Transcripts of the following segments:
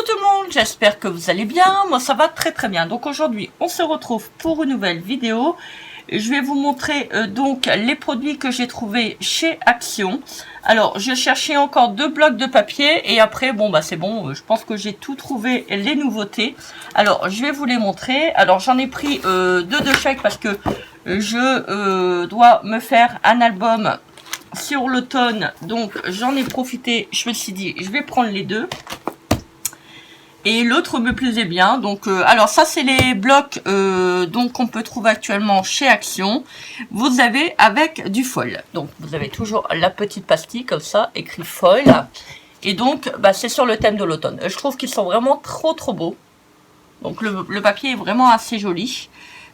tout le monde, j'espère que vous allez bien, moi ça va très très bien. Donc aujourd'hui on se retrouve pour une nouvelle vidéo. Je vais vous montrer donc les produits que j'ai trouvés chez Action. Alors je cherchais encore 2 blocs de papier et après bon bah c'est bon, je pense que j'ai tout trouvé, les nouveautés. Alors je vais vous les montrer. Alors j'en ai pris 2 de chaque parce que je dois me faire un album sur l'automne, donc j'en ai profité. Je me suis dit je vais prendre les 2 et l'autre me plaisait bien. Donc alors ça c'est les blocs donc qu'on peut trouver actuellement chez Action. Vous avez avec du foil, donc vous avez toujours la petite pastille comme ça écrit foil, et donc bah, c'est sur le thème de l'automne. Je trouve qu'ils sont vraiment trop beaux, donc le papier est vraiment assez joli.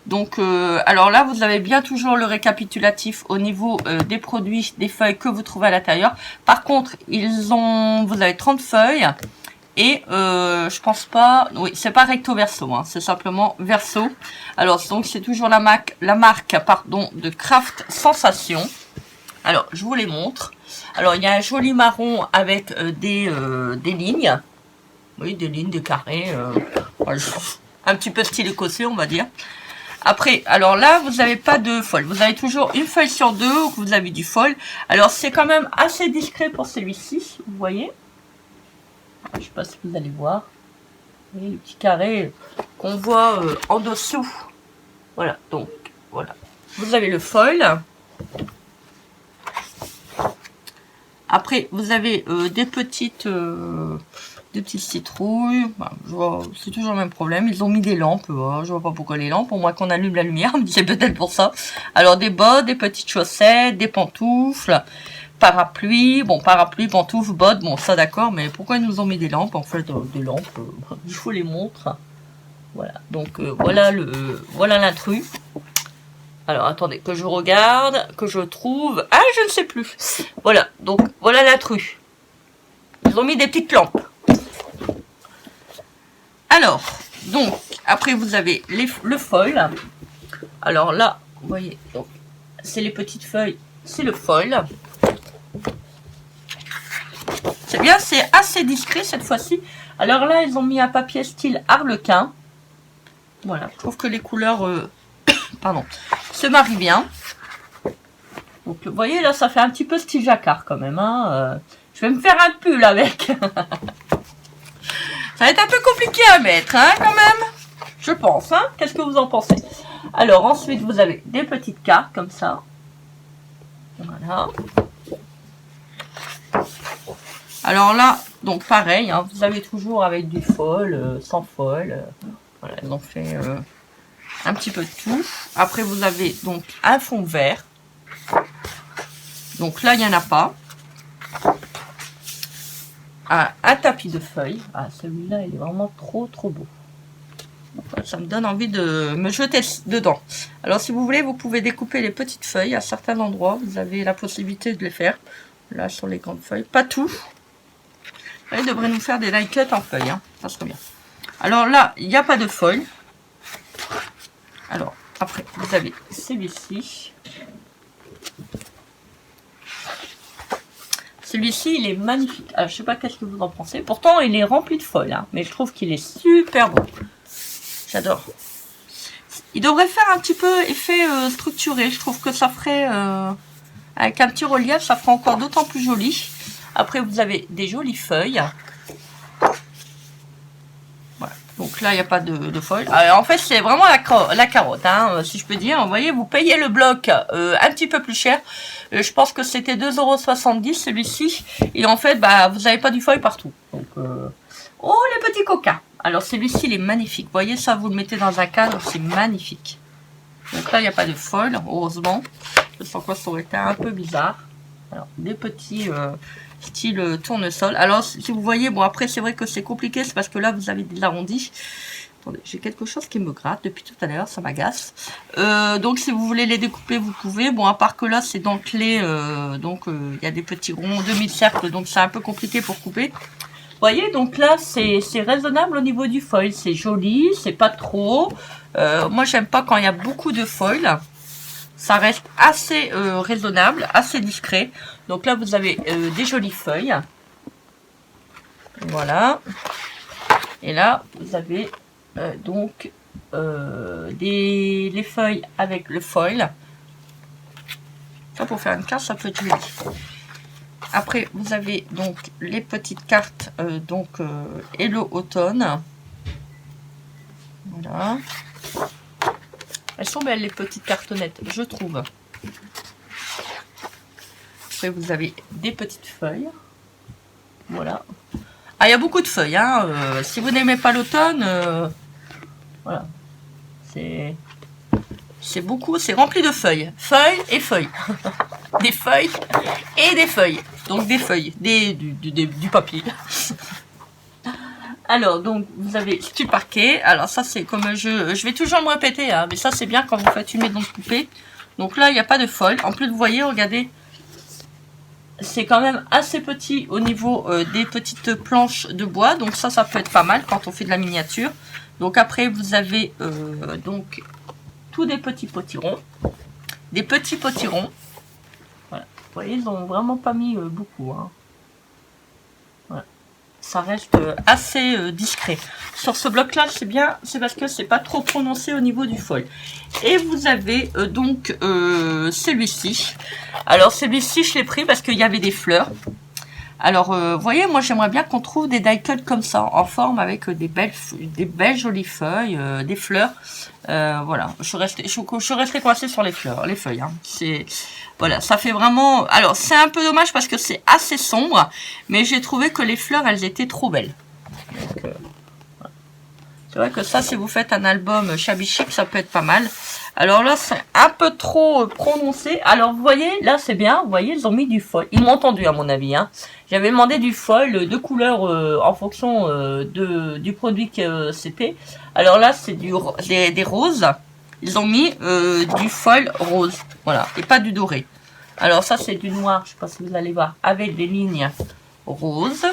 Donc, alors là, vous avez bien toujours le récapitulatif au niveau des produits, des feuilles que vous trouvez à l'intérieur. Par contre, vous avez 30 feuilles et je pense pas, oui, c'est pas recto verso, hein, c'est simplement verso. Alors, donc c'est toujours la marque, pardon, de Craft Sensation. Alors, je vous les montre. Alors, il y a un joli marron avec des lignes, oui, des lignes, des carrés, un petit peu style écossais, on va dire. Après, alors là, vous n'avez pas de foil. Vous avez toujours une feuille sur 2 où vous avez du foil. Alors, c'est quand même assez discret pour celui-ci, vous voyez. Je ne sais pas si vous allez voir. Vous voyez le petit carré qu'on voit en dessous. Voilà, donc, voilà. Vous avez le foil. Après, vous avez des petites citrouilles. Bah, c'est toujours le même problème. Ils ont mis des lampes. Je vois pas pourquoi les lampes. Au moins qu'on allume la lumière. C'est peut-être pour ça. Alors des bottes, des petites chaussettes, des pantoufles, parapluie. Bon, parapluie, pantoufles, bottes. Bon, ça d'accord. Mais pourquoi ils nous ont mis des lampes? En fait, des lampes, il faut les montres. Voilà. Donc voilà l'intrus. Alors attendez que je regarde, que je trouve. Ah, je ne sais plus. Voilà. Donc voilà l'intrus. Ils ont mis des petites lampes. Alors, donc, après vous avez le foil. Alors là, vous voyez, donc c'est les petites feuilles, c'est le foil. C'est bien, c'est assez discret cette fois-ci. Alors là, ils ont mis un papier style harlequin. Voilà, je trouve que les couleurs pardon, se marient bien. Donc, vous voyez, là, ça fait un petit peu style jacquard quand même. Hein. Je vais me faire un pull avec. Ça va être un peu compliqué à mettre, hein, quand même. Je pense, hein. Qu'est-ce que vous en pensez? Alors, ensuite, vous avez des petites cartes, comme ça. Voilà. Alors là, donc pareil, hein, vous avez toujours avec du foil, sans foil. Voilà, ils ont fait un petit peu de tout. Après, vous avez donc un fond vert. Donc là, il n'y en a pas. Un tapis de feuilles. Ah, celui-là, il est vraiment trop beau. Ça me donne envie de me jeter dedans. Alors, si vous voulez, vous pouvez découper les petites feuilles. À certains endroits, vous avez la possibilité de les faire. Là, sur les grandes feuilles. Pas tout. Là, il devrait nous faire des die cuts en feuilles. Hein. Ça serait bien. Alors là, il n'y a pas de foil. Alors, après, vous avez celui-ci. Celui-ci, il est magnifique. Alors, je sais pas qu'est-ce que vous en pensez. Pourtant, il est rempli de foil, hein, mais je trouve qu'il est super beau. J'adore. Il devrait faire un petit peu effet structuré. Je trouve que ça ferait, avec un petit relief, ça fera encore d'autant plus joli. Après, vous avez des jolies feuilles. Voilà. Donc là, il n'y a pas de foil. Alors, en fait, c'est vraiment la carotte, hein, si je peux dire. Vous voyez, vous payez le bloc un petit peu plus cher. Je pense que c'était 2,70 € celui-ci. Et en fait, bah, vous n'avez pas du foil partout. Donc, oh, les petits coquins. Alors, celui-ci, il est magnifique. Vous voyez, ça, vous le mettez dans un cadre, c'est magnifique. Donc là, il n'y a pas de foil, heureusement. Sans quoi, ça aurait été un peu bizarre. Alors, des petits style tournesol. Alors, si vous voyez, bon, après, c'est vrai que c'est compliqué. C'est parce que là, vous avez des arrondis. Attendez, j'ai quelque chose qui me gratte depuis tout à l'heure, ça m'agace. Donc, si vous voulez les découper, vous pouvez. Bon, à part que là, c'est dentelé. Donc, il y a des petits ronds demi-cercles. Donc, c'est un peu compliqué pour couper. Vous voyez, donc là, c'est raisonnable au niveau du foil. C'est joli, c'est pas trop. Moi, j'aime pas quand il y a beaucoup de foil. Ça reste assez raisonnable, assez discret. Donc là, vous avez des jolies feuilles. Voilà. Et là, vous avez donc les feuilles avec le foil. Ça, pour faire une carte, ça peut être joli. Après, vous avez donc les petites cartes Hello Automne. Voilà. Elles sont belles, les petites cartonnettes, je trouve. Après, vous avez des petites feuilles. Voilà. Ah, il y a beaucoup de feuilles. Hein. Si vous n'aimez pas l'automne, voilà. C'est beaucoup, c'est rempli de feuilles. Feuilles et feuilles. Des feuilles et des feuilles. Donc des feuilles, du papier. Alors, donc, vous avez du parquet. Alors, ça, c'est comme je vais toujours me répéter, hein, mais ça, c'est bien quand vous faites une maison de poupée. Donc là, il n'y a pas de foil. En plus, vous voyez, regardez, c'est quand même assez petit au niveau des petites planches de bois. Donc ça peut être pas mal quand on fait de la miniature. Donc après, vous avez donc tous des petits potirons. Des petits potirons. Voilà. Vous voyez, ils ont vraiment pas mis beaucoup. Hein. Voilà. Ça reste assez discret. Sur ce bloc-là, c'est bien, c'est parce que c'est pas trop prononcé au niveau du foil. Et vous avez donc celui-ci. Alors celui-ci, je l'ai pris parce qu'il y avait des fleurs. Alors, vous voyez, moi j'aimerais bien qu'on trouve des die-cuts comme ça, en forme avec des belles jolies feuilles, des fleurs. Voilà, je suis restée coincée sur les feuilles. Hein. Voilà, ça fait vraiment. Alors, c'est un peu dommage parce que c'est assez sombre, mais j'ai trouvé que les fleurs, elles étaient trop belles. Donc, voilà. C'est vrai que ça, si vous faites un album shabby chic, ça peut être pas mal. Alors là, c'est un peu trop prononcé. Alors, vous voyez, là, c'est bien. Vous voyez, ils ont mis du foil. Ils m'ont entendu, à mon avis. Hein. J'avais demandé du foil de couleur en fonction du produit que c'était. Alors là, c'est des roses. Ils ont mis du foil rose. Voilà. Et pas du doré. Alors ça, c'est du noir. Je sais pas si vous allez voir. Avec des lignes roses.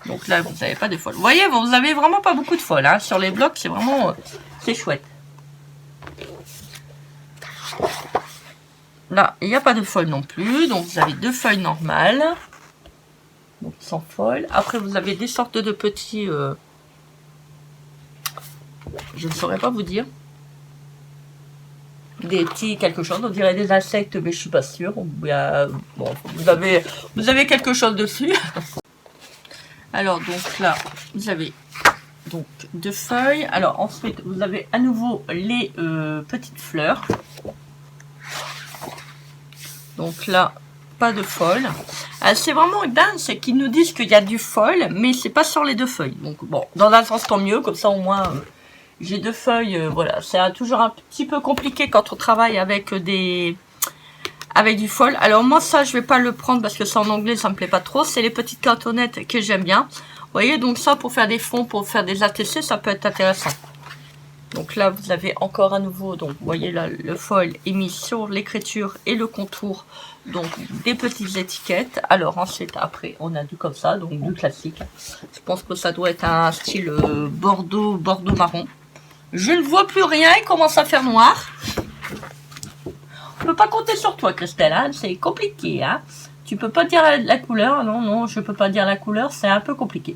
Donc là, vous n'avez pas de foil. Vous voyez, vous avez vraiment pas beaucoup de foil. Hein. Sur les blocs, c'est vraiment... c'est chouette. Là, il n'y a pas de foil non plus. Donc, vous avez deux feuilles normales. Donc, sans foil. Après, vous avez des sortes de petits... je ne saurais pas vous dire. Des petits quelque chose. On dirait des insectes, mais je suis pas sûre. Bon, vous avez quelque chose dessus. Alors, donc là, vous avez donc deux feuilles. Alors, ensuite, vous avez à nouveau les petites fleurs. Donc là, pas de foil. C'est vraiment dingue, c'est qu'ils nous disent qu'il y a du foil, mais c'est pas sur les deux feuilles. Donc bon, dans un sens, tant mieux. Comme ça, au moins, j'ai deux feuilles. Voilà, c'est toujours un petit peu compliqué quand on travaille avec du foil. Alors moi, ça, je vais pas le prendre parce que c'est en anglais, ça me plaît pas trop. C'est les petites cartonnettes que j'aime bien. Vous voyez, donc ça, pour faire des fonds, pour faire des ATC, ça peut être intéressant. Donc là, vous avez encore à nouveau, donc vous voyez là, le foil est mis sur l'écriture et le contour, donc des petites étiquettes. Alors ensuite, après, on a du comme ça, donc du classique. Je pense que ça doit être un style bordeaux marron. Je ne vois plus rien, il commence à faire noir. On peut pas compter sur toi, Christelle, hein, c'est compliqué. Hein. Tu peux pas dire la couleur, non, je peux pas dire la couleur, c'est un peu compliqué.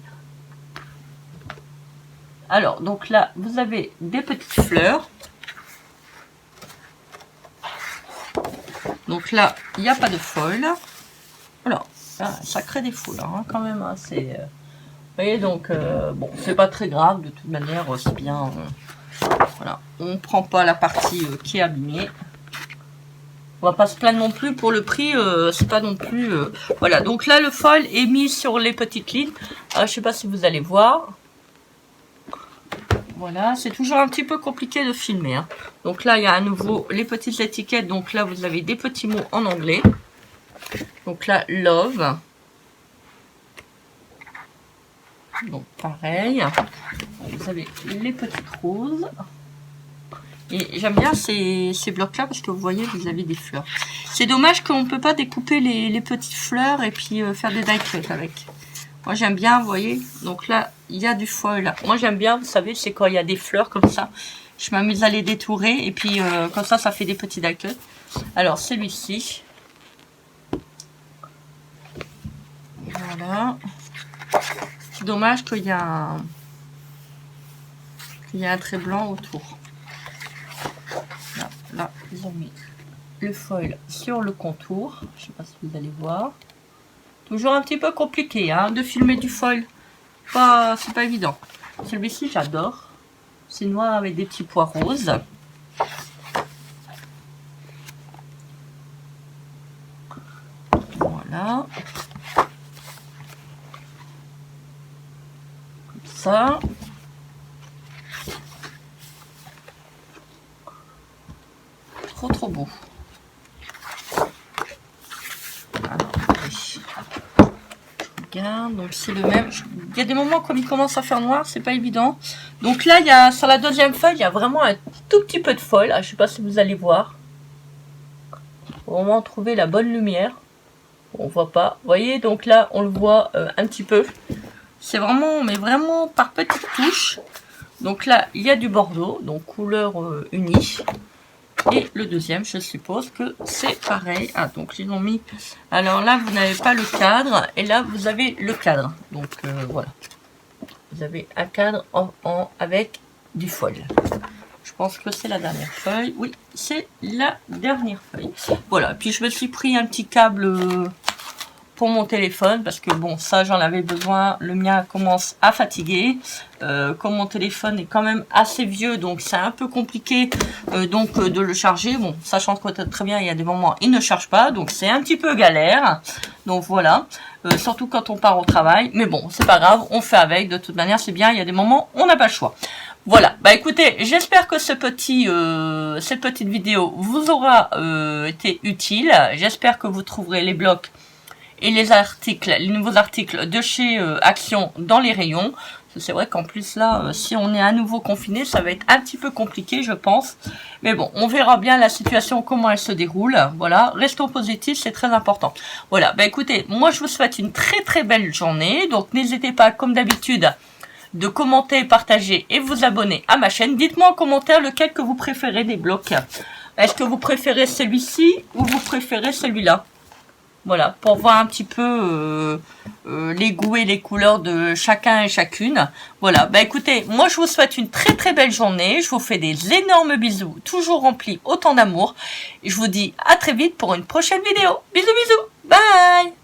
Alors, donc là, vous avez des petites fleurs. Donc là, il n'y a pas de foil. Alors, ça crée des foules, hein, quand même. Hein, vous voyez, donc, bon, c'est pas très grave, de toute manière, c'est bien. Voilà, on prend pas la partie qui est abîmée. On va pas se plaindre non plus pour le prix, c'est pas non plus... voilà, donc là, le foil est mis sur les petites lignes. Je sais pas si vous allez voir. Voilà, c'est toujours un petit peu compliqué de filmer. Hein. Donc là, il y a à nouveau les petites étiquettes. Donc là, vous avez des petits mots en anglais. Donc là, love. Donc pareil. Vous avez les petites roses. Et j'aime bien ces blocs-là parce que vous voyez, vous avez des fleurs. C'est dommage qu'on ne peut pas découper les petites fleurs et puis faire des die-cuts avec. Moi, j'aime bien, vous voyez. Donc là, il y a du foil. Là. Moi, j'aime bien, vous savez, c'est quand il y a des fleurs comme ça. Je m'amuse à les détourer. Et puis, comme ça, ça fait des petits die-cuts. Alors, celui-ci. Voilà. C'est dommage qu'il y a Il y a un trait blanc autour. Là, ils ont mis le foil sur le contour. Je ne sais pas si vous allez voir. Toujours un petit peu compliqué hein, de filmer du foil. C'est pas évident. Celui-ci, j'adore. C'est noir avec des petits pois roses. Voilà. Comme ça. Trop beau. Alors, je regarde, donc c'est le même. Il y a des moments comme il commence à faire noir, c'est pas évident. Donc là, il y a sur la deuxième feuille, il y a vraiment un tout petit peu de foil. Je sais pas si vous allez voir. Faut vraiment trouver la bonne lumière. On voit pas. Vous voyez, donc là, on le voit un petit peu. C'est vraiment, mais vraiment par petites touches. Donc là, il y a du bordeaux, donc couleur unie. Et le deuxième, je suppose que c'est pareil. Ah, donc ils ont mis... Alors là, vous n'avez pas le cadre. Et là, vous avez le cadre. Donc voilà. Vous avez un cadre avec du foil. Je pense que c'est la dernière feuille. Oui, c'est la dernière feuille. Voilà. Puis je me suis pris un petit câble pour mon téléphone. Parce que bon, ça, j'en avais besoin. Le mien commence à fatiguer. Comme mon téléphone est quand même assez vieux, donc c'est un peu compliqué de le charger. Bon, sachant que très bien, il y a des moments il ne charge pas, donc c'est un petit peu galère. Donc voilà, surtout quand on part au travail. Mais bon, c'est pas grave, on fait avec. De toute manière, c'est bien. Il y a des moments on n'a pas le choix. Voilà, bah écoutez, j'espère que cette petite vidéo vous aura été utile. J'espère que vous trouverez les blocs et les nouveaux articles de chez Action dans les rayons. C'est vrai qu'en plus là, si on est à nouveau confiné, ça va être un petit peu compliqué, je pense. Mais bon, on verra bien la situation, comment elle se déroule. Voilà, restons positifs, c'est très important. Voilà, bah écoutez, moi je vous souhaite une très belle journée. Donc n'hésitez pas, comme d'habitude, de commenter, partager et vous abonner à ma chaîne. Dites-moi en commentaire lequel que vous préférez des blocs. Est-ce que vous préférez celui-ci ou vous préférez celui-là? Voilà, pour voir un petit peu les goûts et les couleurs de chacun et chacune. Voilà, bah écoutez, moi je vous souhaite une très belle journée. Je vous fais des énormes bisous, toujours remplis autant d'amour. Et je vous dis à très vite pour une prochaine vidéo. Bisous, bye.